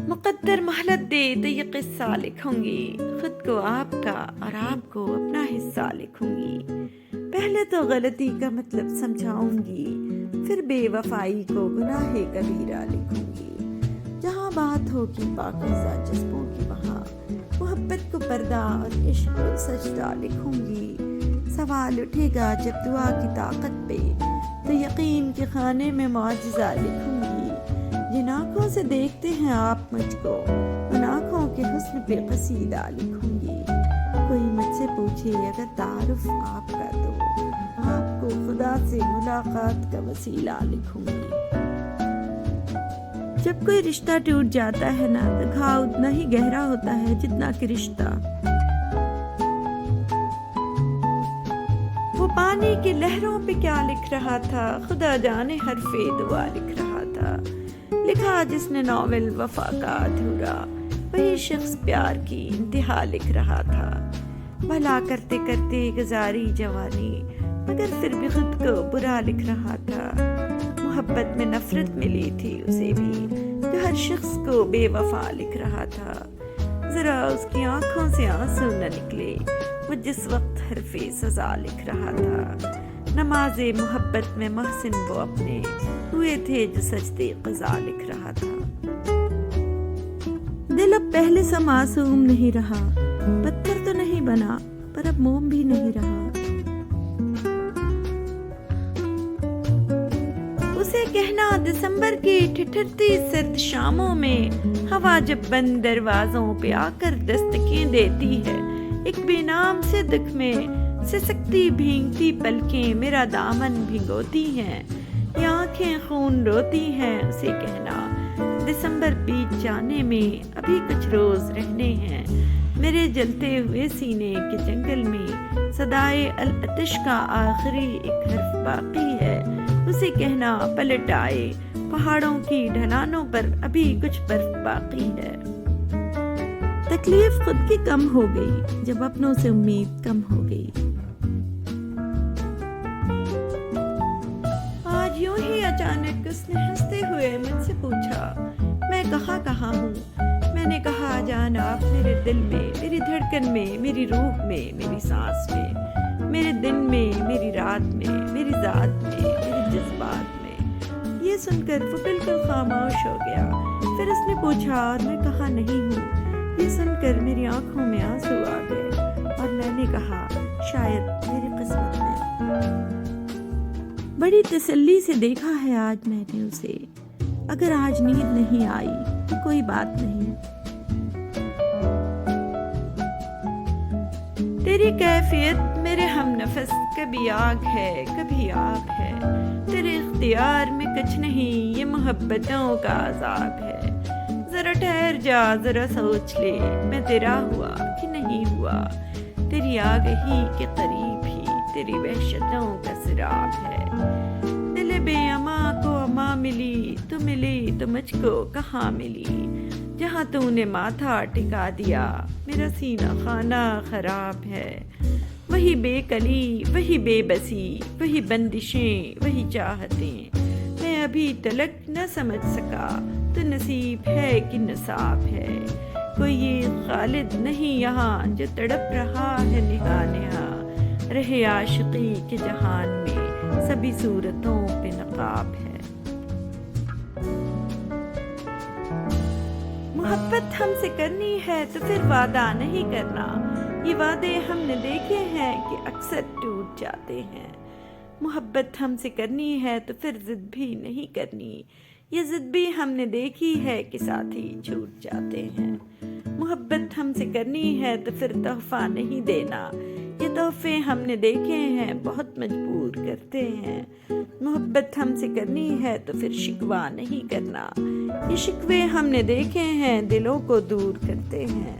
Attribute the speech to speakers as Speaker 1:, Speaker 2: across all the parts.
Speaker 1: مقدر مہلت دے تو یہ قصہ لکھوں گی، خود کو آپ کا اور آپ کو اپنا حصہ لکھوں گی۔ پہلے تو غلطی کا مطلب سمجھاؤں گی، پھر بے وفائی کو گناہ کبیرہ لکھوں گی۔ جہاں بات ہوگی پاکیزہ جذبوں کی وہاں محبت کو پردہ اور عشق کو سجدہ لکھوں گی۔ سوال اٹھے گا جب دعا کی طاقت پہ تو یقین کے خانے میں معجزہ لکھوں گی۔ جن آنکھوں سے دیکھتے ہیں آپ مجھ کو، ان آنکھوں کے حسن پہ قصیدہ لکھوں گی۔ کوئی مجھ سے پوچھے اگر تعارف آپ کا تو آپ کو خدا سے ملاقات کا وسیلہ لکھوں گی۔ جب کوئی رشتہ ٹوٹ جاتا ہے نا تو گھاؤ اتنا ہی گہرا ہوتا ہے جتنا کہ رشتہ۔ وہ پانی کی لہروں پہ کیا لکھ رہا تھا، خدا جانے حرف دعا لکھ رہا تھا۔ لکھا جس نے ناول وفا کا ادھورا، وہی شخص پیار کی انتہا لکھ رہا تھا۔ بھلا کرتے کرتے گزاری جوانی، مگر پھر بھی خود کو برا لکھ رہا تھا۔ محبت میں نفرت ملی تھی اسے بھی، جو ہر شخص کو بے وفا لکھ رہا تھا۔ ذرا اس کی آنکھوں سے آنسو نہ نکلے، وہ جس وقت حرف سزا لکھ رہا تھا۔ نماز محبت میں محسن وہ اپنے ہوئے تھے جو سجدے قضا لکھ رہا تھا۔ دل اب پہلے سا معصوم نہیں رہا، پتھر تو نہیں بنا پر اب موم بھی نہیں رہا۔ اسے کہنا دسمبر کی ٹھٹھرتی سرد شاموں میں ہوا جب بند دروازوں پہ آ کر دستکیں دیتی ہے، ایک بے نام سے دکھ میں سسکتی بھیگتی پلکیں میرا دامن بھگوتی ہیں، یہ آنکھیں خون روتی ہیں۔ اسے کہنا دسمبر بیت جانے میں ابھی کچھ روز رہنے ہیں، میرے جلتے ہوئے سینے کے جنگل میں صدائے العطش کا آخری ایک حرف باقی ہے۔ اسے کہنا پلٹ آئے پہاڑوں کی ڈھلانوں پر ابھی کچھ برف باقی ہے۔ تکلیف خود کی کم ہو گئی جب اپنوں سے امید کم ہو گئی۔ آج یوں ہی اچانک اس نے ہنستے ہوئے مجھ سے پوچھا میں کہاں ہوں۔ میں نے کہا جان آپ میرے دل میں، میری دھڑکن میں، میری روح میں، میری سانس میں، میرے دن میں، میری رات میں، میری ذات میں، میرے جذبات میں۔ یہ سن کر وہ بالکل خاموش ہو گیا۔ پھر اس نے پوچھا اور میں کہا نہیں ہوں۔ یہ سن کر میری آنکھوں میں آنسو آ گئے اور میں نے کہا شاید میری قسمت میں۔ بڑی تسلی سے دیکھا ہے آج میں نے اسے، اگر آج نیند نہیں آئی تو کوئی بات نہیں۔ تیری کیفیت میرے ہم نفس کبھی آگ ہے کبھی آگ ہے، تیرے اختیار میں کچھ نہیں، یہ محبتوں کا عذاب ہے۔ ذرا ٹھہر جا، ذرا سوچ لے، میں تیرا ہوا کہ نہیں ہوا، تیری آگہی کے قریب ہی تیری وحشتوں کا سراب ہے۔ دل بے اما کو اما ملی، تو ملی تو مجھ کو کہاں ملی، جہاں تو نے ماتھا ٹکا دیا میرا سینہ خانہ خراب ہے۔ وہی بے کلی، وہی بے بسی، وہی بندشیں، وہی چاہتیں، میں ابھی تلک نہ سمجھ سکا تو نصیب ہے کہ نصاب ہے۔ کوئی یہ خالد نہیں یہاں جو تڑپ رہا ہے نہا نہا، رہے عاشقی کے جہان میں سبھی صورتوں پہ نقاب ہے۔ محبت ہم سے کرنی ہے تو پھر وعدہ نہیں کرنا، یہ وعدے ہم نے دیکھے ہیں کہ اکثر ٹوٹ جاتے ہیں۔ محبت ہم سے کرنی ہے تو پھر ضد بھی نہیں کرنی، یہ ضد بھی ہم نے دیکھی ہے کہ ساتھی چھوٹ جاتے ہیں۔ محبت ہم سے کرنی ہے تو پھر تحفہ نہیں دینا، یہ تحفے ہم نے دیکھے ہیں بہت مجبور کرتے ہیں۔ محبت ہم سے کرنی ہے تو پھر شکوہ نہیں کرنا، یہ شکوے ہم نے دیکھے ہیں دلوں کو دور کرتے ہیں۔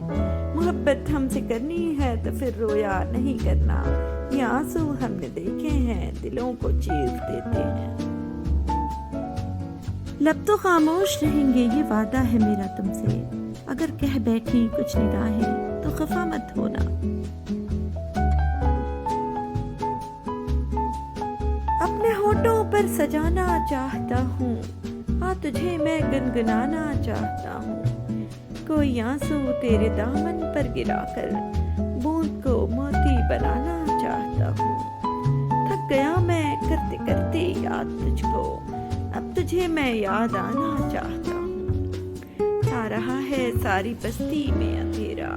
Speaker 1: محبت ہم سے کرنی ہے تو پھر رویا نہیں کرنا، یہ آنسو ہم نے دیکھے ہیں دلوں کو چیر دیتے ہیں۔ لب تو خاموش رہیں گے یہ وعدہ ہے میرا تم سے، اگر کہہ بیٹھی کچھ نگاہیں تو خفا مت ہونا۔ اپنے ہونٹوں پر سجانا چاہتا ہوں، ہاتھ تجھے میں گنگنانا چاہتا ہوں، کوئی آنسو تیرے دامن پر گرا کر بوند کو موتی بنانا چاہتا ہوں۔ تھک گیا میں کرتے کرتے یاد تجھ کو، اب تجھے میں یاد آنا چاہتا ہوں۔ آ رہا ہے ساری بستی میں اندھیرا،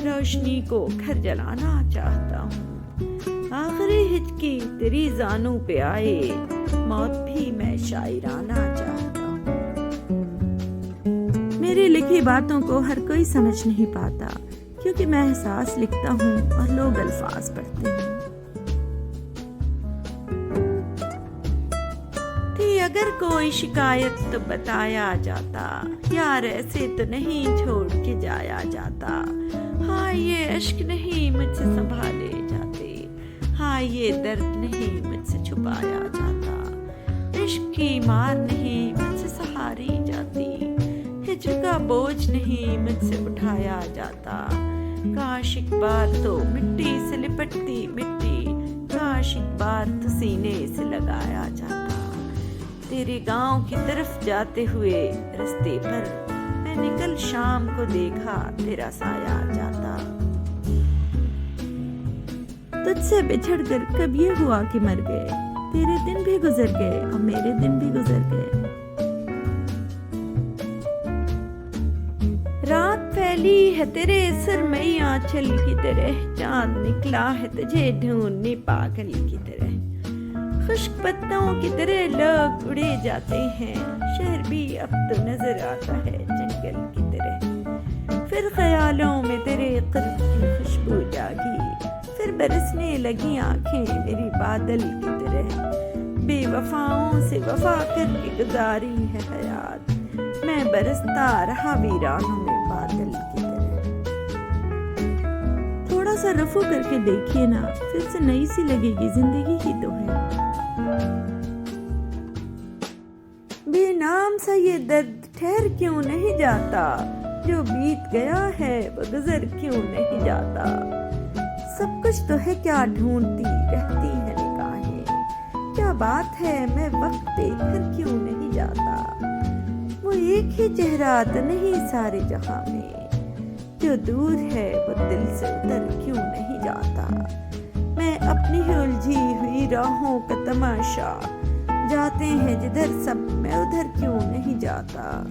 Speaker 1: روشنی کو گھر جلانا چاہتا ہوں۔ آخری ہچکی تیری زانوں پہ آئے، موت بھی میں شاعرانہ چاہتا ہوں۔ میری لکھی باتوں کو ہر کوئی سمجھ نہیں پاتا، کیونکہ میں احساس لکھتا ہوں اور لوگ الفاظ پڑھتے ہیں۔ تھی اگر کوئی شکایت تو بتایا جاتا، یار ایسے تو نہیں چھوڑ کے جایا جاتا۔ ہاں یہ عشق نہیں مجھ سے سنبھالے جاتے، ہاں یہ درد نہیں مجھ سے چھپایا جاتا۔ عشق کی مار نہیں مجھ سے سہاری جاتی، ہجر کا بوجھ نہیں مجھ سے اٹھایا جاتا۔ کاش ایک بار تو مٹی سے لپٹتی مٹی، کاش ایک بار تو سینے سے لگایا جاتا۔ تیرے گاؤں کی طرف جاتے ہوئے رستے پر میں نے کل شام کو دیکھا تیرا سایہ جاتا۔ تجھ سے بچھڑ کر کب یہ ہوا کہ مر گئے، تیرے دن بھی گزر گئے اور میرے دن بھی گزر گئے۔ رات پھیلی ہے تیرے سرمئی آنچل کی طرح، چاند نکلا ہے تجھے ڈھونڈنے پاگل کی طرح۔ خشک پتوں کی طرح لوگ اڑے جاتے ہیں، شہر بھی اب تو نظر آتا ہے جنگل کی طرح۔ پھر خیالوں میں تیرے قرب کی خوشبو جاگی، پھر برسنے لگی آنکھیں میری بادل کی طرح۔ بے وفاؤں سے وفا کر کے گزاری ہے حیات، میں برستا رہا ویرانوں میں بادل کی طرح۔ تھوڑا سا رفو کر کے دیکھیے نا، پھر سے نئی سی لگے گی، زندگی ہی تو ہے۔ بے نام سا یہ درد ٹھہر کیوں نہیں جاتا، جو بیت گیا ہے وہ گزر کیوں نہیں جاتا۔ سب کچھ تو ہے کیا ڈھونڈتی رہتی ہے نگاہیں، کیا بات ہے میں وقت پہ گھر کیوں نہیں جاتا۔ وہ ایک ہی چہرہ تو نہیں سارے جہاں میں، جو دور ہے وہ دل سے اتر کیوں نہیں جاتا۔ میں اپنی ہی الجھی ہوئی راہوں کا تماشا، جاتے ہیں جدھر سب میں ادھر کیوں نہیں جاتا۔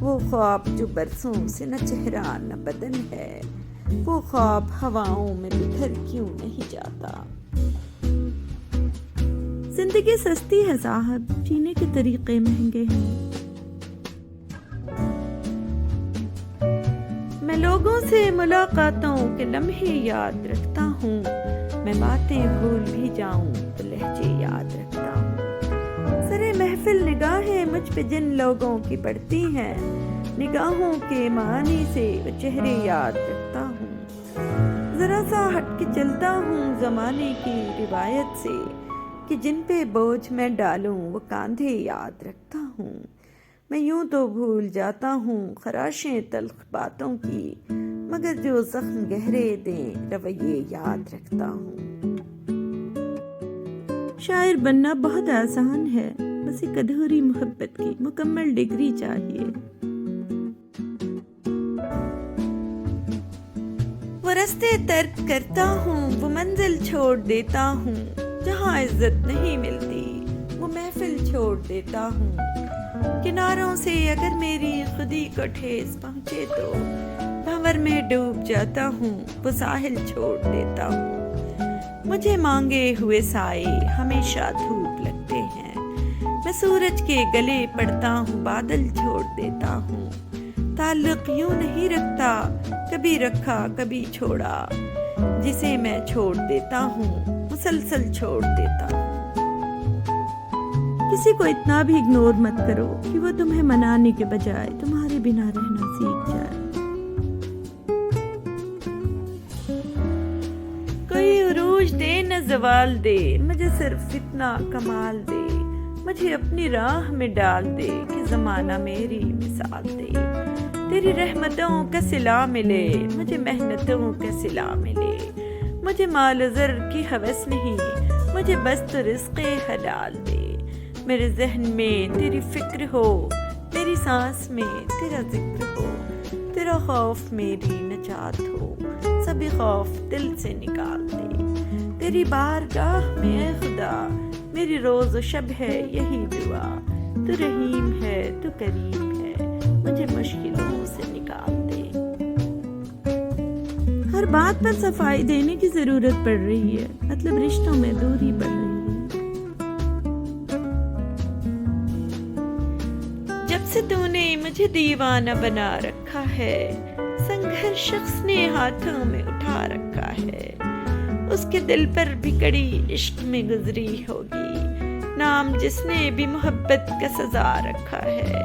Speaker 1: وہ خواب جو برسوں سے نہ چہرہ نہ بدن ہے، وہ خواب ہواؤں میں بکھر کیوں نہیں جاتا۔ زندگی سستی ہے صاحب، جینے کے طریقے مہنگے ہیں۔ میں لوگوں سے ملاقاتوں کے لمحے یاد رکھتا ہوں، میں باتیں بھول بھی جاؤں تو لہجے یاد رکھتا ہوں۔ سرے محفل نگاہیں مجھ پہ جن لوگوں کی پڑتی ہیں، نگاہوں کے معنی سے وہ چہرے یاد رکھتا ہوں۔ ذرا سا ہٹ کے چلتا ہوں زمانے کی روایت سے، کہ جن پہ بوجھ میں ڈالوں وہ کاندھے یاد رکھتا ہوں۔ میں یوں تو بھول جاتا ہوں خراشیں تلخ باتوں کی، مگر جو زخم گہرے دیں رویے یاد رکھتا ہوں۔ شاعر بننا بہت آسان ہے، بس ایک ادھوری محبت کی مکمل ڈگری چاہیے۔ وہ رستے ترک کرتا ہوں، وہ منزل چھوڑ دیتا ہوں، جہاں عزت نہیں ملتی وہ محفل چھوڑ دیتا ہوں۔ کناروں سے اگر میری خودی کو ٹھیس پہنچے تو بھنور میں ڈوب جاتا ہوں، وہ ساحل چھوڑ دیتا ہوں۔ مجھے مانگے ہوئے سائے ہمیشہ دھوپ لگتے ہیں، میں سورج کے گلے پڑتا ہوں، بادل چھوڑ دیتا ہوں۔ تعلق یوں نہیں رکھتا، کبھی رکھا کبھی چھوڑا، جسے میں چھوڑ دیتا ہوں مسلسل چھوڑ دیتا ہوں۔ کسی کو اتنا بھی اگنور مت کرو کہ وہ تمہیں منانے کے بجائے تمہارے بنا رہنا سیکھ جائے۔ کوئی عروج دے نہ زوال دے، مجھے صرف اتنا کمال دے، مجھے اپنی راہ میں ڈال دے کہ زمانہ میری مثال دے۔ تیری رحمتوں کا صلہ ملے، مجھے محنتوں کا صلہ ملے، مجھے مال و زر کی ہوس نہیں، مجھے بس تو رزق حلال دے۔ میرے ذہن میں تیری فکر ہو، میری سانس میں تیرا ذکر ہو، تیرا خوف میری نجات ہو، سبھی خوف دل سے نکال دے، تیری بارگاہ میں اے خدا میری روز و شب ہے یہی دعا، تو رحیم ہے تو کریم ہے، مجھے مشکلوں سے نکال دے۔ ہر بات پر صفائی دینے کی ضرورت پڑ رہی ہے، مطلب رشتوں میں دوری بڑھ رہی ہے۔ جب سے تو نے مجھے دیوانہ بنا رکھا ہے، سنگھر شخص نے ہاتھوں میں اٹھا رکھا ہے، اس کے دل پر بھی کڑی عشق میں گزری ہوگی، نام جس نے بھی محبت کا سزا رکھا ہے۔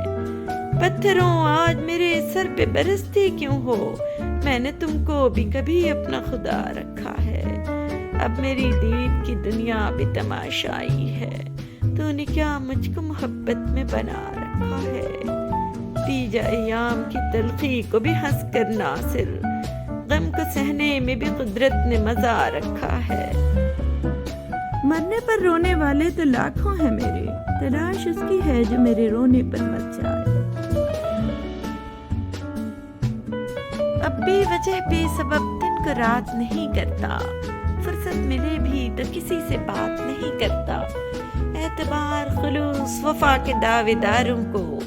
Speaker 1: پتھروں آج میرے سر پہ برستے کیوں ہو، میں نے تم کو بھی کبھی اپنا خدا رکھا ہے۔ اب میری دید کی دنیا بھی تماشائی ہے، تو نے کیا مجھ کو محبت میں بنا رکھا ہے۔ تیجا ایام کی تلخی کو بھی ہنس کر ناصر، غم کو سہنے میں بھی قدرت نے مزہ رکھا ہے۔ مرنے پر رونے والے تو لاکھوں ہیں میرے، تلاش اس کی ہے جو میرے رونے پر مر جائے۔ اب بے وجہ بے سبب دن کو رات نہیں کرتا، فرصت ملے بھی تو کسی سے بات نہیں کرتا، اعتبار خلوص وفا کے دعوے داروں کو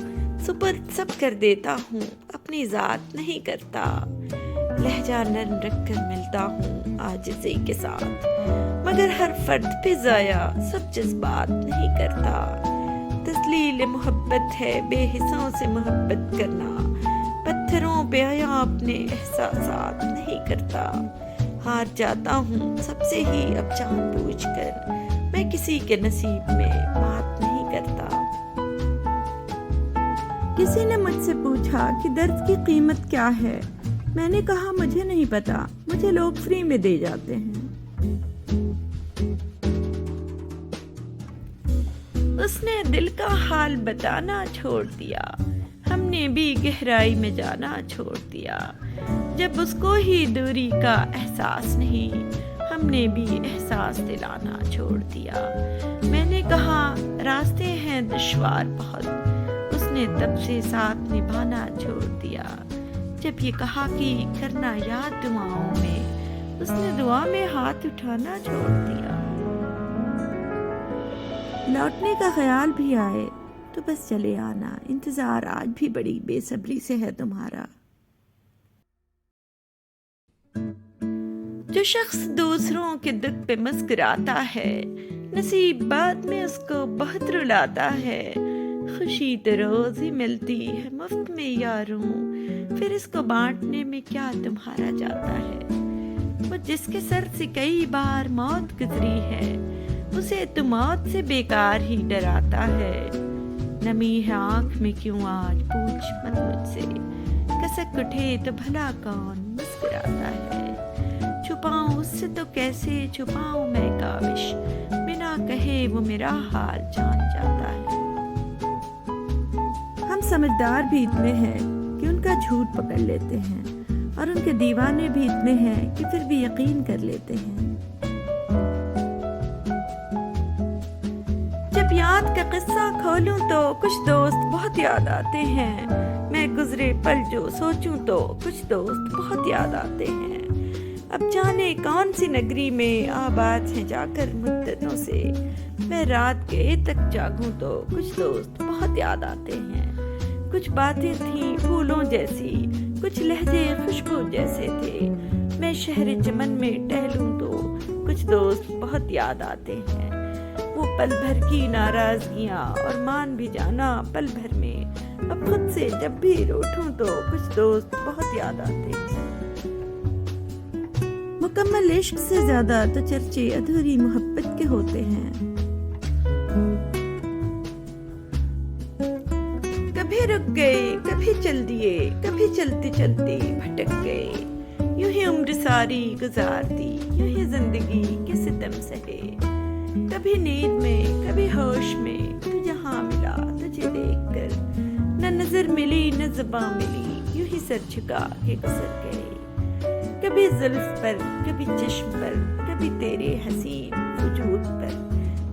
Speaker 1: سپرد سب کر دیتا ہوں، اپنی ذات نہیں کرتا، لہجہ نرم رکھ کر ملتا ہوں عاجزی کے ساتھ، مگر ہر فرد پہ ضائع سب جذبات نہیں کرتا۔ تسلیل محبت ہے بے حسوں سے محبت کرنا، پتھروں پہ آیا اپنے احساسات نہیں کرتا، ہار جاتا ہوں سب سے ہی اب جان بوجھ کر، میں کسی کے نصیب میں بات نہیں کرتا۔ کسی نے مجھ سے پوچھا کہ درد کی قیمت کیا ہے، میں نے کہا مجھے نہیں پتا، مجھے لوگ فری میں دے جاتے ہیں۔ اس نے دل کا حال بتانا چھوڑ دیا، ہم نے بھی گہرائی میں جانا چھوڑ دیا، جب اس کو ہی دوری کا احساس نہیں، ہم نے بھی احساس دلانا چھوڑ دیا۔ میں نے کہا راستے ہیں دشوار بہت، اس نے تب سے ساتھ نبھانا چھوڑ دیا، جب یہ کہا کہ کرنا یاد دعاؤں میں، اس نے دعا میں ہاتھ اٹھانا چھوڑ دیا۔ لوٹنے کا خیال بھی آئے تو بس چلے آنا، انتظار آج بھی بڑی بے صبری سے ہے تمہارا۔ جو شخص دوسروں کے دکھ پہ مسکراتا ہے، نصیب بعد میں اس کو بہت رلاتا ہے، خوشی تو روز ہی ملتی ہے مفت میں یاروں، پھر اس کو بانٹنے میں کیا تمہارا جاتا ہے۔ وہ جس کے سر سے کئی بار موت گزری ہے، اسے تو موت سے بیکار ہی ڈراتا ہے۔ نمی ہے آنکھ میں کیوں آج پوچھ مت مجھ سے، کسک اٹھے تو بھلا کون مسکراتا ہے۔ چھپاؤں اس سے تو کیسے چھپاؤں میں کاوش، بنا کہے وہ میرا حال جان جاتا ہے۔ ہم سمجھدار بھی اتنے ہیں کہ ان کا جھوٹ پکڑ لیتے ہیں، اور ان کے دیوانے بھی اتنے ہیں کہ پھر بھی یقین کر لیتے ہیں۔ جب یاد کا قصہ کھولوں تو کچھ دوست بہت یاد آتے ہیں، میں گزرے پل جو سوچوں تو کچھ دوست بہت یاد آتے ہیں۔ اب جانے کون سی نگری میں آباد ہیں جا کر مدتوں سے، میں رات کے تک جاگوں تو کچھ دوست بہت یاد آتے ہیں۔ کچھ باتیں تھیں پھولوں جیسی، کچھ لہجے خوشبو جیسے تھے، میں شہر چمن میں ٹہلوں تو کچھ دوست بہت یاد آتے ہیں۔ وہ پل بھر کی ناراضگیاں اور مان بھی جانا پل بھر میں، اب خود سے جب بھی روٹھوں تو کچھ دوست بہت یاد آتے ہیں۔ مکمل عشق سے زیادہ تو چرچے ادھوری محبت کے ہوتے ہیں۔ کبھی رک گئے، کبھی چل دیے، کبھی چلتے چلتے بھٹک گئے، یوں ہی عمر ساری گزار دی، یوں ہی زندگی کے ستم سہے، کبھی نیند میں کبھی ہوش میں، تو جہاں ملا تجھے دیکھ کر، نہ نظر ملی نہ زباں ملی، یوں ہی سر جھکا کے گزر گئے۔ کبھی زلف پر کبھی چشم پر، کبھی تیرے حسین وجود پر،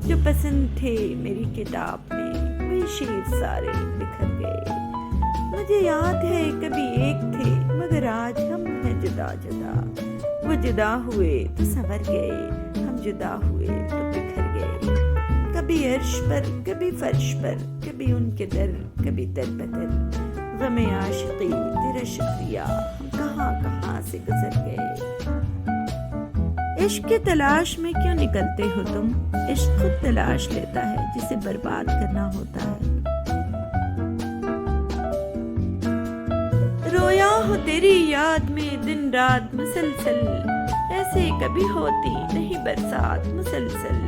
Speaker 1: جو پسند تھے میری کتاب میں وہی شعر سارے بکھر گئے۔ مجھے یاد ہے کبھی ایک تھے مگر آج ہم ہیں جدا جدا. وہ جدا ہوئے تو سنور گئے, ہم جدا ہوئے تو بکھر گئے. کبھی عرش پر کبھی فرش پر, کبھی ان کے در کبھی در بدر. غم عاشقی تیرا شکریہ, ہم کہاں کہاں سے گزر گئے. عشق کی تلاش میں کیوں نکلتے ہو تم؟ عشق خود تلاش لیتا ہے جسے برباد کرنا ہوتا ہے. رویا ہو تیری یاد میں دن رات مسلسل, ایسے کبھی ہوتی نہیں برسات مسلسل.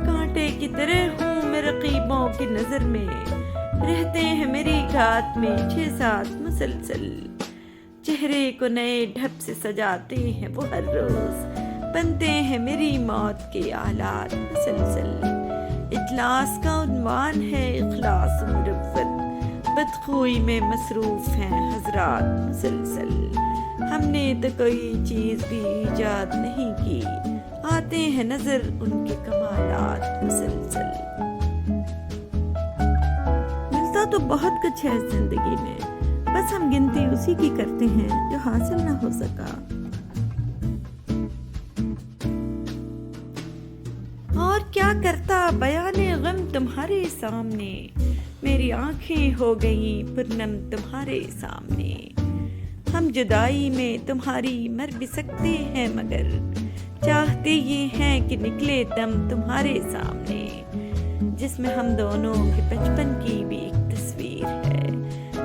Speaker 1: کانٹے کی طرح ہوں میں رقیبوں کی نظر میں, رہتے ہیں میری گھات میں 6-7 مسلسل. چہرے کو نئے ڈھب سے سجاتے ہیں وہ ہر روز, بنتے ہیں میری موت کے آلات مسلسل. اجلاس کا عنوان ہے اخلاص مروت, بدخوئی میں مصروف ہیں حضرات مسلسل. ہم نے تو کوئی چیز بھی ایجاد نہیں کی, آتے ہیں نظر ان کے کمالات مسلسل. ملتا تو بہت کچھ ہے زندگی میں, بس ہم گنتی اسی کی کرتے ہیں جو حاصل نہ ہو سکا. اور کیا کرتا بیان غم تمہارے سامنے, میری آنکھیں ہو گئیں پرنم تمہارے سامنے. ہم جدائی میں تمہاری مر بھی سکتے ہیں مگر چاہتے یہ ہیں کہ نکلے دم تمہارے سامنے. جس میں ہم دونوں کے بچپن کی بھی ایک تصویر ہے,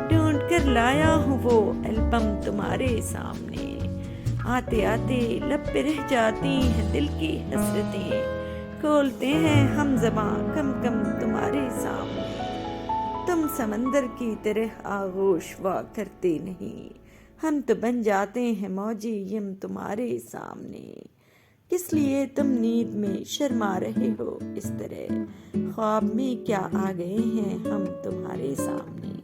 Speaker 1: ڈھونڈ کر لایا ہوں وہ البم تمہارے سامنے. آتے آتے لب پہ رہ جاتی ہیں دل کی حسرتیں, کھولتے ہیں ہم زباں کم کم تمہارے سامنے. تم سمندر کی طرح آغوش وا کرتے نہیں, ہم تو بن جاتے ہیں موجی یم تمہارے سامنے. کس لیے تم نیند میں شرما رہے ہو اس طرح, خواب میں کیا آ گئے ہیں ہم تمہارے سامنے.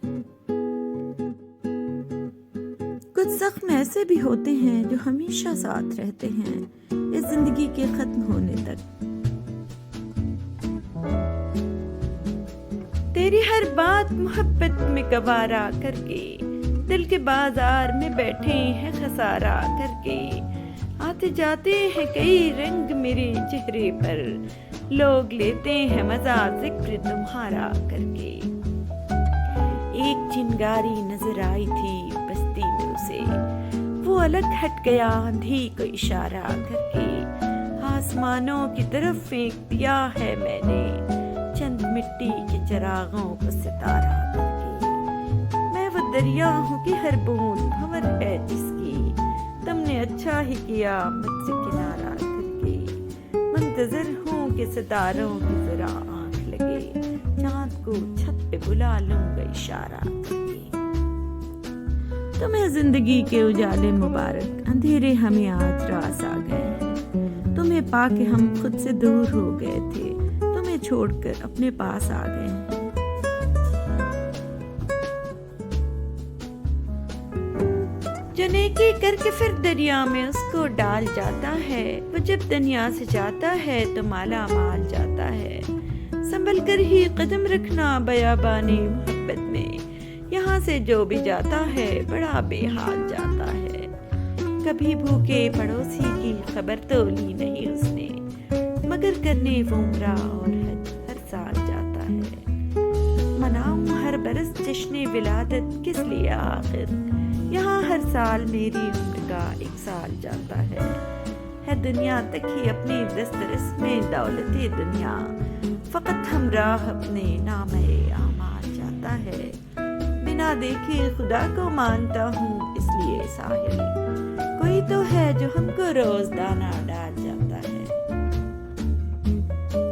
Speaker 1: کچھ زخم ایسے بھی ہوتے ہیں جو ہمیشہ ساتھ رہتے ہیں اس زندگی کے ختم ہونے تک. تیری ہر بات محبت میں گوارا کر کے, دل کے بازار میں بیٹھے ہیں خسارہ کر کے. آتے جاتے ہیں کئی رنگ میرے چہرے پر, لوگ لیتے ہیں مزہ ذکر تمہارا کر کے. ایک چنگاری نظر آئی تھی بستی میں اسے, وہ الگ ہٹ گیا اندھی کو اشارہ کر کے. آسمانوں کی طرف پھینک دیا ہے میں نے چند مٹی کے چراغوں کو ستارہ کر کے. میں وہ دریا ہوں کہ ہر بوند بھنور ہے جس کی, تم نے اچھا ہی کیا مجھ سے کنارہ کر کے. منتظر ہوں کہ ستاروں کی ذرا آنکھ لگے, چاند کو چھت پہ بلا لوں گا اشارہ کر کے. تمہیں زندگی کے اجالے مبارک, اندھیرے ہمیں آج راس آ گئے ہیں. تمہیں پا کے ہم خود سے دور ہو گئے تھے, تمہیں چھوڑ کر اپنے پاس آ گئے ہیں. جو نیکی کر کے پھر دریا میں اس کو ڈال جاتا ہے, وہ جب دنیا سے جاتا ہے تو مالا مال جاتا ہے. سنبھل کر ہی قدم رکھنا بیابانی محبت میں, یہاں سے جو بھی جاتا ہے بڑا بے حال جاتا ہے. کبھی بھوکے پڑوسی کی خبر تو لی نہیں اس نے, مگر کرنے وہ عمرہ اور حج ہر سال جاتا ہے. مناؤں ہر برس جشن ولادت کس لیے آخر, یہاں ہر سال میری عمر کا 1 سال جاتا ہے. دنیا تک ہی اپنی دسترس میں دولت دنیا, فقط ہمراہ اپنے نام اعمال جاتا ہے. بنا دیکھے خدا کو مانتا ہوں اس لیے ساحل, کوئی تو ہے جو ہم کو روز دانہ ڈال جاتا ہے.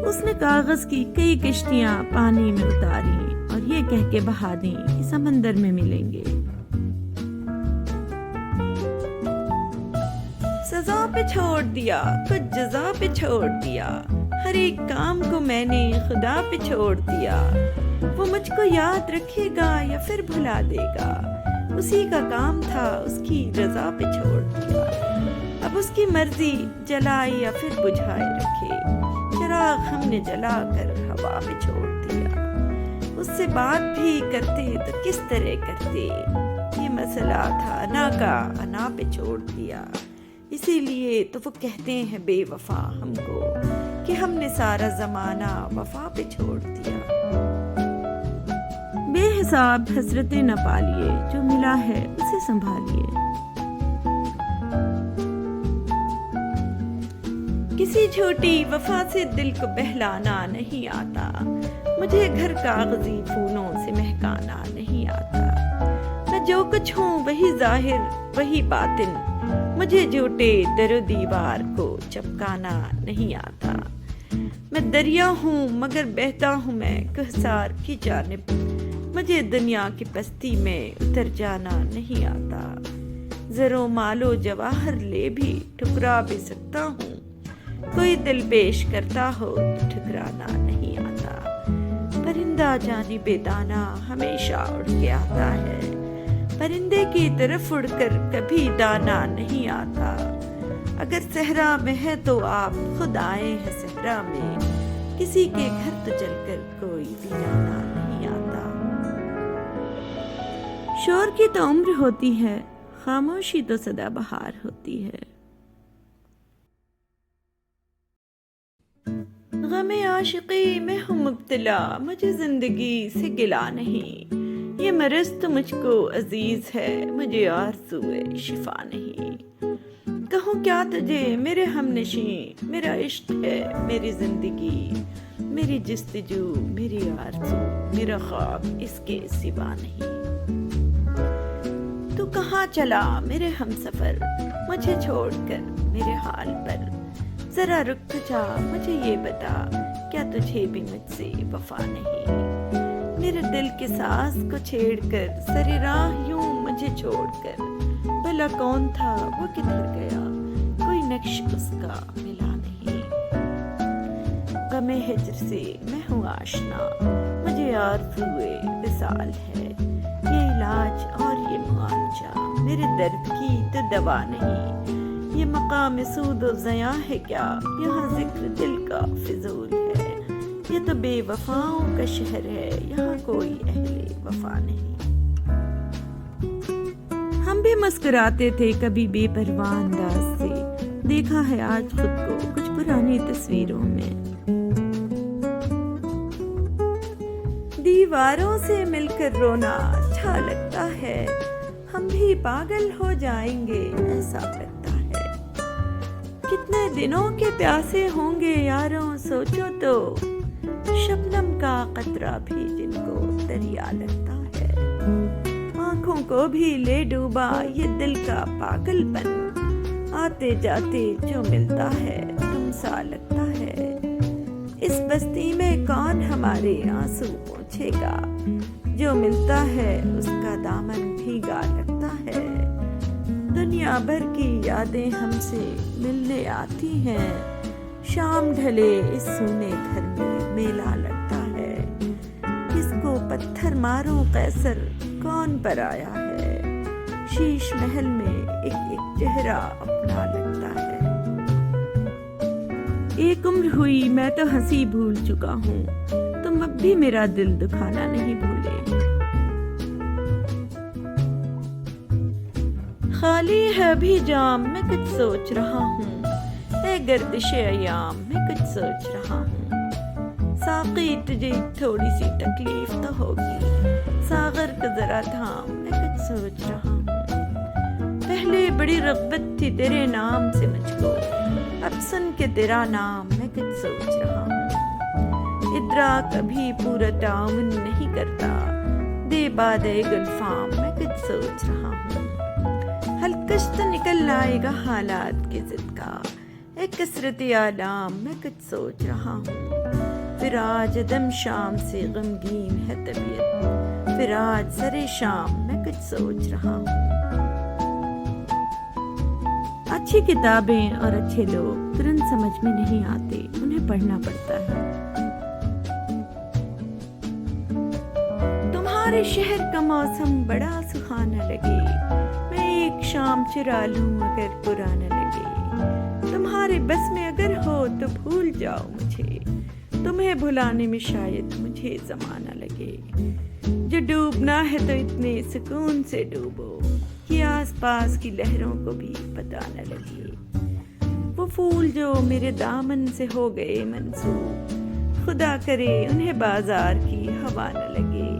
Speaker 1: اس نے کاغذ کی کئی کشتیاں پانی میں اتاری اور یہ کہہ کے بہا دیں کہ سمندر میں ملیں گے. سزا پہ چھوڑ دیا کچھ جزا پہ چھوڑ دیا, ہر ایک کام کو میں نے خدا پہ چھوڑ دیا. وہ مجھ کو یاد رکھے گا یا پھر بھلا دے گا, اسی کا کام تھا اس کی رضا پہ چھوڑ دیا. اب اس کی مرضی جلائے یا پھر بجھائے رکھے, چراغ ہم نے جلا کر ہوا پہ چھوڑ دیا. اس سے بات بھی کرتے تو کس طرح کرتے، یہ مسئلہ تھا انا کا، انا پہ چھوڑ دیا۔ اسی لیے تو وہ کہتے ہیں بے وفا ہم کو، کہ ہم نے سارا زمانہ وفا پہ چھوڑ دیا۔ بے حساب حسرتیں نہ پالیے، جو ملا ہے اسے سنبھالیے۔ کسی جھوٹی وفا سے دل کو بہلانا نہیں آتا، مجھے گھر کاغذی پھولوں سے مہکانا نہیں آتا۔ میں جو کچھ ہوں وہی ظاہر وہی باطن، مجھے جھوٹے در و دیوار کو چپکانا نہیں آتا۔ میں دریا ہوں مگر بہتا ہوں میں کوہسار کی جانب، مجھے دنیا کی پستی میں اتر جانا نہیں آتا۔ زر و مال و جواہر لے بھی ٹھکرا بھی سکتا ہوں، کوئی دل پیش کرتا ہو تو ٹھکرانا نہیں آتا۔ پرندہ جانب دانا ہمیشہ اڑ کے آتا ہے، پرندے کی طرف اڑ کر کبھی دانا نہیں آتا۔ اگر صحرا میں ہے تو آپ خود آئے ہیں صحرا میں، کسی کے گھر تو چل کر کوئی بھی جانا نہیں آتا۔ شور کی تو عمر ہوتی ہے، خاموشی تو سدا بہار ہوتی ہے۔ غم عاشقی میں ہوں مبتلا، مجھے زندگی سے گلا نہیں، یہ مرض تو مجھ کو عزیز ہے، مجھے آرزوئے شفا نہیں۔ کہوں کیا تجھے میرے ہم نشیں، میرا عشق ہے میری زندگی، میری جستجو میری آرزو میرا خواب اس کے سوا نہیں۔ تو کہاں چلا میرے ہم سفر، مجھے چھوڑ کر میرے حال پر، ذرا رک تو جا مجھے یہ بتا، کیا تجھے بھی مجھ سے وفا نہیں؟ میرے دل کے ساز کو چھیڑ کر سر راہ یوں مجھے چھوڑ کر، بھلا کون تھا وہ کدھر گیا، کوئی نقش اس کا ملا نہیں۔ غم ہجر سے میں ہوں آشنا، مجھے آرزوئے وصال ہے، یہ علاج اور یہ معالجہ میرے درد کی تو دوا نہیں۔ یہ مقام سود و ضیاء ہے کیا، یہاں ذکر دل کا فضول ہے، یہ تو بے وفاؤں کا شہر ہے، یہاں کوئی اہل وفا نہیں۔ ہم بھی مسکراتے تھے کبھی بے پرواہ انداز سے، دیکھا ہے آج خود کو کچھ پرانی تصویروں میں۔ دیواروں سے مل کر رونا اچھا لگتا ہے، ہم بھی پاگل ہو جائیں گے ایسا لگتا ہے۔ کتنے دنوں کے پیاسے ہوں گے یاروں سوچو تو، شبنم کا قطرہ بھی جن کو دریا لگتا ہے۔ آنکھوں کو بھی لے ڈوبا یہ دل کا پاگل پن، آتے جاتے جو ملتا ہے تم سا لگتا ہے۔ اس بستی میں کون ہمارے آنسو پوچھے گا، جو ملتا ہے اس کا دامن بھیگا لگتا ہے۔ دنیا بھر کی یادیں ہم سے ملنے آتی ہیں، شام ڈھلے اس سونے گھر میں میلہ لگتا ہے۔ کس کو پتھر ماروں قیصر کون پر آیا ہے، شیش محل میں ایک ایک چہرہ اپنا لگتا ہے۔ ایک عمر ہوئی میں تو ہنسی بھول چکا ہوں، تم اب بھی میرا دل دکھانا نہیں بھولے۔ خالی ہے ابھی جام میں کچھ سوچ رہا ہوں، اے گردش ایام میں کچھ سوچ رہا ہوں۔ ساقی تجھے تھوڑی سی تکلیف تو ہوگی، ساغر کا ذرا تھام میں کچھ سوچ رہا ہوں۔ پہلے بڑی رغبت تھی تیرے نام سے مجھ کو، اب سن کے تیرا نام میں کچھ سوچ رہا ہوں۔ ادراک ابھی پورا تعاون نہیں کرتا، دے بادے گلفام میں کچھ سوچ رہا ہوں۔ ہلکش تو نکل آئے گا حالات کے ضد کا، ایک کثرت آلام میں کچھ سوچ رہا ہوں۔ پھر آج دم شام سے غمگین ہے طبیعت، پھر آج سر شام میں کچھ سوچ رہا ہوں۔ اچھی کتابیں اور اچھے لوگ ترنت سمجھ میں نہیں آتے، انہیں پڑھنا پڑتا ہے۔ تمہارے شہر کا موسم بڑا سہانا لگے، میں ایک شام چرا لوں اگر پرانا لگے۔ تمہارے بس میں اگر ہو تو بھول جاؤ مجھے، تمہیں بھلانے میں شاید مجھے زمانہ لگے. جو ڈوبنا ہے تو اتنے سکون سے ڈوبو کہ آس پاس کی لہروں کو بھی پتہ نہ لگے. وہ پھول جو میرے دامن سے ہو گئے منسوب، خدا کرے انہیں بازار کی ہوا نہ لگے.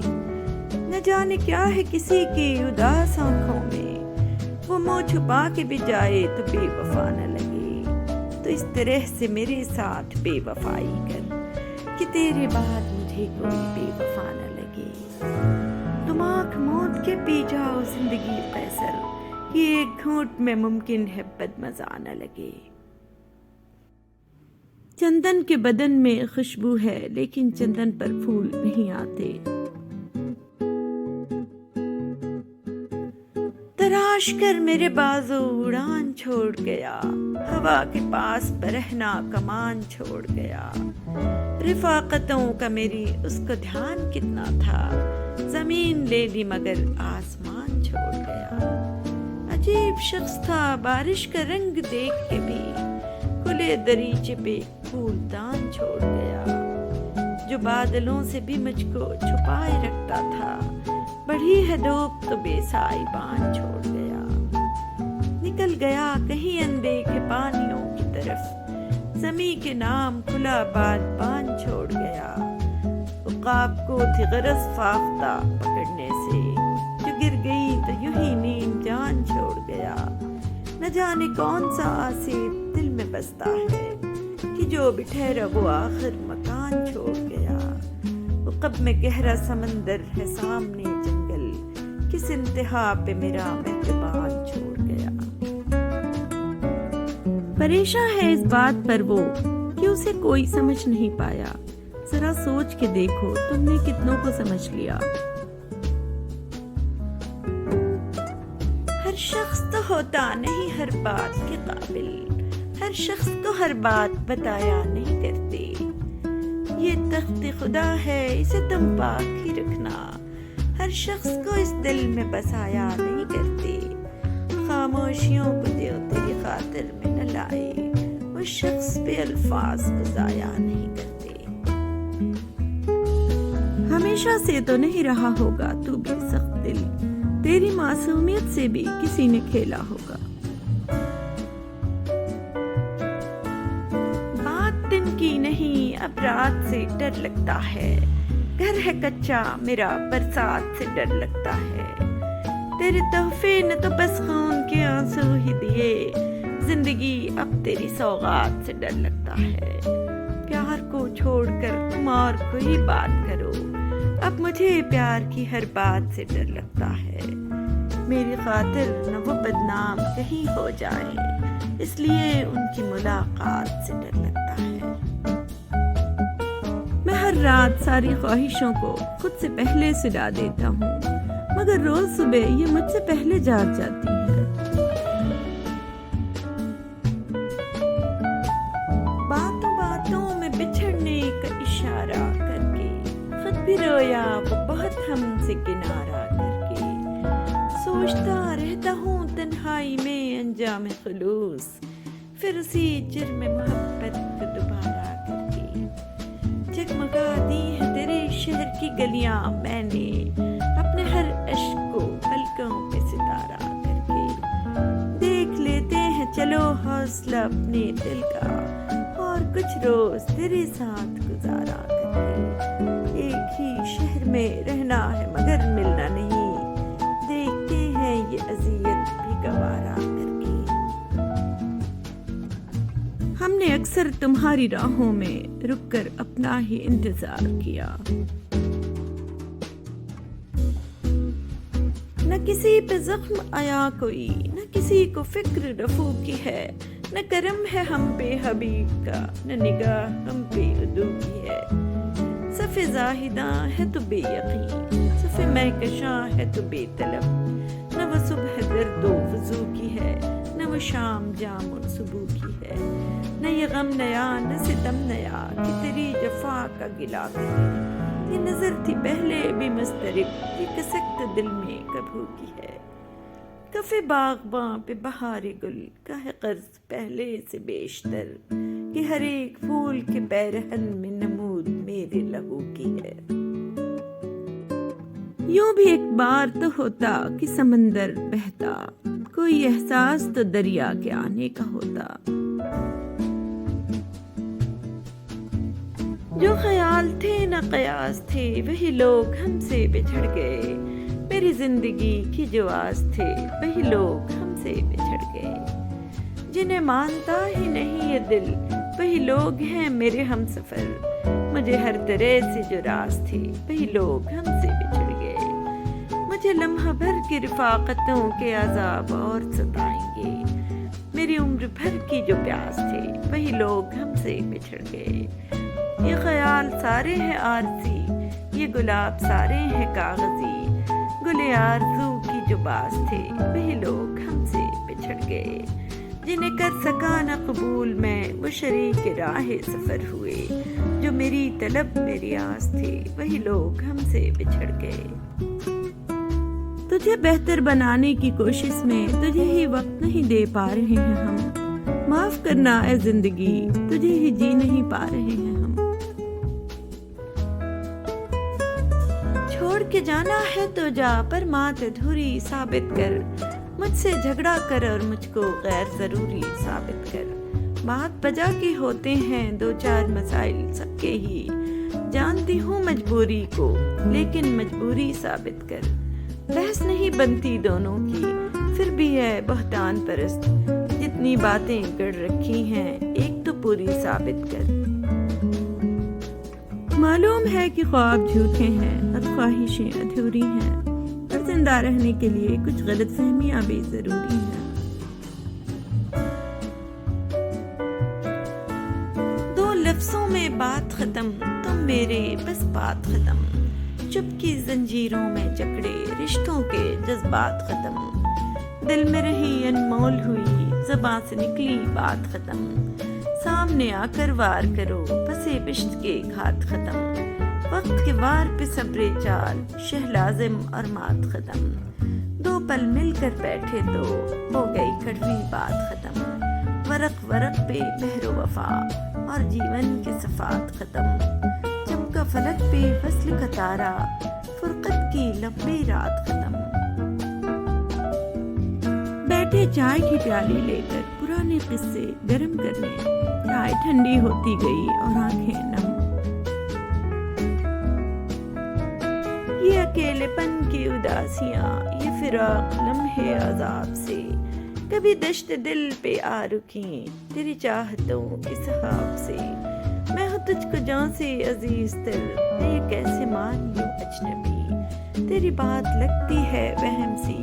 Speaker 1: نہ جانے کیا ہے کسی کی اداس آنکھوں میں، وہ منہ چھپا کے بھی جائے تو بے وفا نہ لگے. تو اس طرح سے میرے ساتھ بے وفائی کر کہ تیرے بعد مجھے کوئی بے وفا نہ لگے. تم آنکھ موت کے پی جاؤ زندگی قیصر کہ ایک گھونٹ میں ممکن ہے بدمزہ نہ لگے. چندن کے بدن میں خوشبو ہے لیکن چندن پر پھول نہیں آتے. تراش کر میرے بازو اڑان چھوڑ گیا، ہوا کے پاس برہنا کمان چھوڑ گیا. رفاقتوں کا میری اس کو دھیان کتنا تھا، زمین لے لی مگر آسمان چھوڑ گیا. عجیب شخص تھا بارش کا رنگ دیکھ کے بھی، کھلے دریچے پہ پھول دان چھوڑ گیا. جو بادلوں سے بھی مجھ کو چھپائے رکھتا تھا، بڑھی ہے دھوپ تو بے سائی بان چھوڑ گیا. نکل گیا کہیں اندیکھے پانیوں کی طرف، زمیں کے نام کھلا بادبان چھوڑ گیا. عقاب کو تھی غرض فاختہ پکڑنے سے، جو گر گئی تو یوں ہی نیم جان چھوڑ گیا. نہ جانے کون سا آصف دل میں بستا ہے کہ جو بھی ٹھہرا وہ آخر مکان چھوڑ گیا. عقب میں گہرا سمندر ہے سامنے جنگل، کس انتہا پہ میرا مہربان چھوڑ گیا. پریشاں ہے اس بات پر وہ کہ اسے کوئی سمجھ نہیں پایا. ذرا سوچ کے دیکھو تم نے کتنوں کو سمجھ لیا. ہر شخص تو ہوتا نہیں ہر بات کے قابل، ہر شخص کو ہر بات بتایا نہیں کرتے. یہ تخت خدا ہے اسے تم پاک ہی رکھنا، ہر شخص کو اس دل میں بسایا نہیں کرتے. خاموشیوں کو جو تیری خاطر میں نہ لائے، اس شخص پہ الفاظ کو ضائع نہیں کرتے. ہمیشہ سے تو نہیں رہا ہوگا تو بھی سخت دل، تیری معصومیت سے بھی کسی نے کھیلا ہوگا. بات دن کی نہیں اب رات سے ڈر لگتا ہے، گھر ہے کچا میرا برسات سے ڈر لگتا ہے. تیرے تحفے نے تو بس خون کے آنسو ہی دیے، زندگی اب تیری سوغات سے ڈر لگتا ہے. پیار کو چھوڑ کر تم اور کوئی بات کرو، اب مجھے پیار کی ہر بات سے ڈر لگتا ہے. میری خاطر نہ وہ بدنام کہیں ہو جائے، اس لیے ان کی ملاقات سے ڈر لگتا ہے. میں ہر رات ساری خواہشوں کو خود سے پہلے سلا دیتا ہوں، مگر روز صبح یہ مجھ سے پہلے جاگ جاتی ہے. باتوں باتوں میں بچھڑنے کا اشارہ کر کے، خود بھی رویا وہ بہت ہم سے کنارہ کر کے. سوچتا رہتا ہوں تنہائی میں انجام خلوص، پھر اسی جرم محبت کو دوبارہ کر کے. جگمگا دی ہے تیرے شہر کی گلیاں میں نے، اپنے ہر عشق کو پلکوں پہ ستارہ کر کے. دیکھ لیتے ہیں چلو حوصلہ اپنے دل کا، اور کچھ روز تیرے ساتھ گزارا کر کے. ایک ہی شہر میں رہنا ہے مگر ملنا نہیں، دیکھتے ہیں یہ اذیت بھی گوارا کر کے. ہم نے اکثر تمہاری راہوں میں رک کر اپنا ہی انتظار کیا. نہ کسی پہ زخم آیا کوئی، نہ کسی کو فکر رفو کی ہے، نہ کرم ہے ہم پہ حبیب کا، نہ نگاہ ہم پہ عدو کی ہے. صف زاہداں ہے تو بے یقین، صف مہکشاں ہے تو بے طلب، نہ وہ صبح درد و وضو کی ہے، نہ وہ شام جام و صبح کی ہے. نہ یہ غم نیا نہ ستم نیا کہ تیری جفا کا گلا کرے. یہ نظر تھی پہلے بھی مضطرب، یہ کسک تو دل میں کبھو کی ہے. کفِ باغباں پہ بہار گل کا ہے قرض پہلے سے بیشتر، کہ ہر ایک پھول کے پیرہن میں نمود میرے لہو کی ہے۔ یوں بھی ایک بار تو ہوتا کہ سمندر بہتا، کوئی احساس تو دریا کے آنے کا ہوتا۔ جو خیال تھے نہ قیاس تھے وہی لوگ ہم سے بچھڑ گئے، میری زندگی کی جو آس تھے وہی لوگ ہم سے بچھڑ گئے۔ جنہیں مانتا ہی نہیں یہ دل وہی لوگ ہیں میرے ہم سفر، مجھے ہر طرح سے جو راز تھے وہی لوگ ہم سے بچھڑ گئے۔ مجھے لمحہ بھر کی رفاقتوں کے عذاب اور ستائیں گے، میری عمر بھر کی جو پیاس تھے وہی لوگ ہم سے بچھڑ گئے۔ یہ خیال سارے ہیں عارضی، یہ گلاب سارے ہیں کاغذی، گلے آرزو کی جو باز تھے وہی لوگ ہم سے بچھڑ گئے۔ جنہیں کر سکا نہ قبول میں وہ شریک راہ سفر ہوئے، جو میری طلب میری آس تھے وہی لوگ ہم سے بچھڑ گئے۔ تجھے بہتر بنانے کی کوشش میں تجھے ہی وقت نہیں دے پا رہے ہیں ہم، معاف کرنا اے زندگی تجھے ہی جی نہیں پا رہے ہیں ہم۔ چھوڑ کے جانا ہے تو جا پر مات ادھوری ثابت کر، مجھ سے جھگڑا کر اور مجھ کو غیر ضروری ثابت کر۔ بات بجا کے ہوتے ہیں دو چار مسائل سب کے ہی، جانتی ہوں مجبوری کو لیکن مجبوری ثابت کر۔ بحث نہیں بنتی دونوں کی پھر بھی ہے بہتان پرست، جتنی باتیں گڑ رکھی ہیں ایک تو پوری ثابت کر۔ معلوم ہے کہ خواب جھوٹے ہیں اور خواہشیں ادھوری ہیں، اور زندہ رہنے کے لیے کچھ غلط فہمیاں بھی ضروری ہیں۔ دو لفظوں میں بات ختم، تم میرے بس بات ختم، چپ کی زنجیروں میں جکڑے رشتوں کے جذبات ختم، دل میں رہی انمول ہوئی زباں سے نکلی بات ختم، سامنے آ کر وار کرو پسے پشت کے گھات ختم، وقت کے وار پہ صبر چال شہ لازم اور مات ختم، دو پل مل کر بیٹھے تو ہو گئی کڑوی بات ختم، ورق ورق پہ مہر و وفا اور جیون کے صفات ختم، چمکا فلک پہ فصل کا تارا فرقت کی لمبی رات ختم۔ بیٹھے چائے کی پیالی لے کر پرانے قصے گرم کرنے، چائے ٹھنڈی ہوتی گئی اور آنکھیں نم۔ یہ اکیلے پن کی اداسیاں، یہ فراق لمحے عذاب سے، کبھی دشت دل پہ آ رکیں تیری چاہتوں کے سحاب سے، میں ہوں تجھ کو جاں سے عزیز تر، میں یہ کیسے مان لوں اجنبی، تیری بات لگتی ہے وہم سی،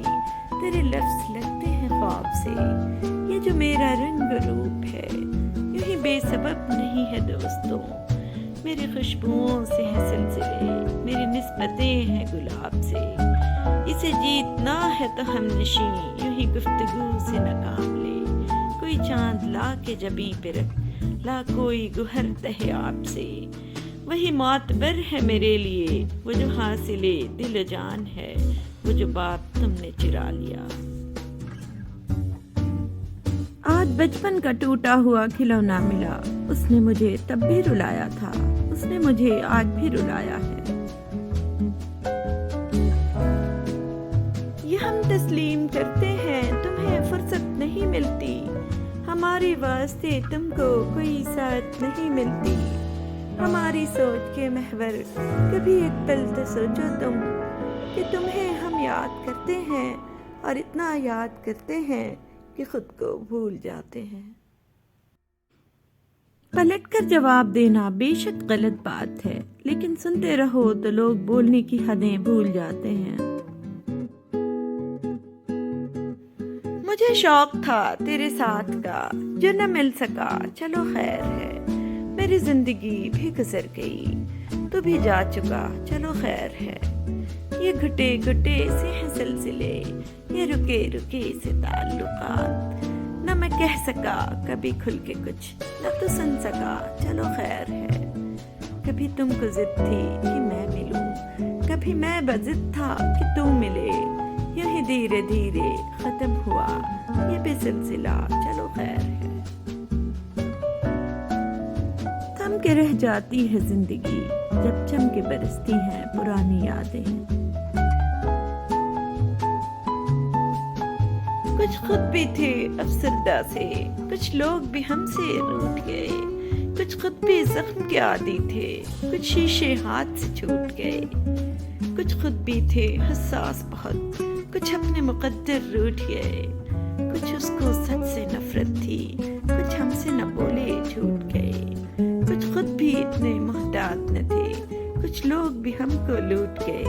Speaker 1: تیرے لفظ لگتے ہیں خواب سے، یہ جو میرا رنگ روپ ہے یوں ہی بے سبب نہیں ہے دوستوں، میری خوشبوؤں سے ہیں سلسلے، میری نسبتیں ہیں گلاب سے، اسے جیتنا ہے تو ہم نشیں یوں ہی گفتگو سے ناکام لے، کوئی چاند لا کے جبیں پہ رکھ لا کوئی گوہر تہ آپ سے، وہی معتبر ہے میرے لیے وہ جو حاصل دل و جان ہے، وہ جو باپ تم نے چرا لیا۔ آج بچپن کا ٹوٹا ہوا کھلونا ملا، اس نے مجھے تب بھی رلایا تھا، اس نے مجھے آج بھی رلایا ہے۔ یہ ہم تسلیم کرتے ہیں تمہیں فرصت نہیں ملتی، ہمارے واسطے تم کو کوئی ساتھ نہیں ملتی، ہماری سوچ کے محور کبھی ایک پل تو سوچو تم، کہ تمہیں ہم یاد کرتے ہیں اور اتنا یاد کرتے ہیں کہ خود کو بھول جاتے ہیں۔ پلٹ کر جواب دینا بے شک غلط بات ہے، لیکن سنتے رہو تو لوگ بولنے کی حدیں بھول جاتے ہیں۔ مجھے شوق تھا تیرے ساتھ کا جو نہ مل سکا، چلو خیر ہے، میری زندگی بھی گزر گئی، تو بھی جا چکا، چلو خیر ہے، یہ گھٹے گھٹے سے ہیں سلسلے، یہ رکے رکے سے تعلقات، نہ میں کہہ سکا کبھی کھل کے کچھ، نہ تو سن سکا، چلو خیر ہے، کبھی تم کو ضد تھی کہ میں ملوں، کبھی میں بضد تھا کہ تو ملے، یوں ہی دھیرے دھیرے ختم ہوا یہ بھی سلسلہ، چلو خیر ہے۔ تھم کے رہ جاتی ہے زندگی جب چم کے برستی ہیں پرانی یادیں۔ کچھ خود بھی تھے افسردہ سے، کچھ لوگ بھی ہم سے روٹھ گئے، کچھ خود بھی زخم کے عادی تھے، کچھ شیشے ہاتھ سے چھوٹ گئے، کچھ خود بھی تھے حساس بہت، کچھ اپنے مقدر روٹھ گئے، کچھ اس کو سچ سے نفرت تھی، کچھ ہم سے نہ بولے چھوٹ گئے، کچھ خود بھی اتنے محتاط نہ تھے، کچھ لوگ بھی ہم کو لوٹ گئے،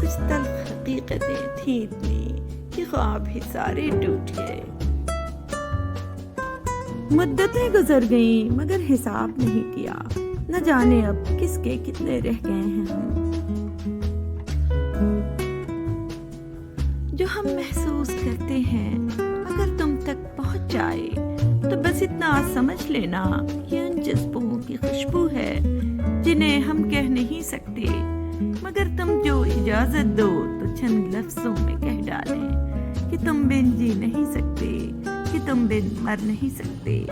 Speaker 1: کچھ تلخ حقیقتیں تھیں اتنی کہ خواب ہی سارے ٹوٹ گئے۔ مدتیں گزر گئیں مگر حساب نہیں کیا، نہ جانے اب کس کے کتنے رہ گئے ہیں ہم۔ جو ہم محسوس کرتے ہیں اگر تم تک پہنچ جائے تو بس اتنا سمجھ لینا یہ ان جذبوں کی خوشبو ہے جنہیں ہم کہہ نہیں سکتے، مگر تم جو اجازت دو تو چند لفظوں میں کہہ ڈالیں کہ تم بن جی نہیں سکتے، کہ تم بن مر نہیں سکتے۔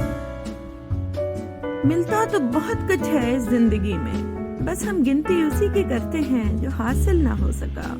Speaker 1: ملتا تو بہت کچھ ہے اس زندگی میں، بس ہم گنتی اسی کی کرتے ہیں جو حاصل نہ ہو سکا۔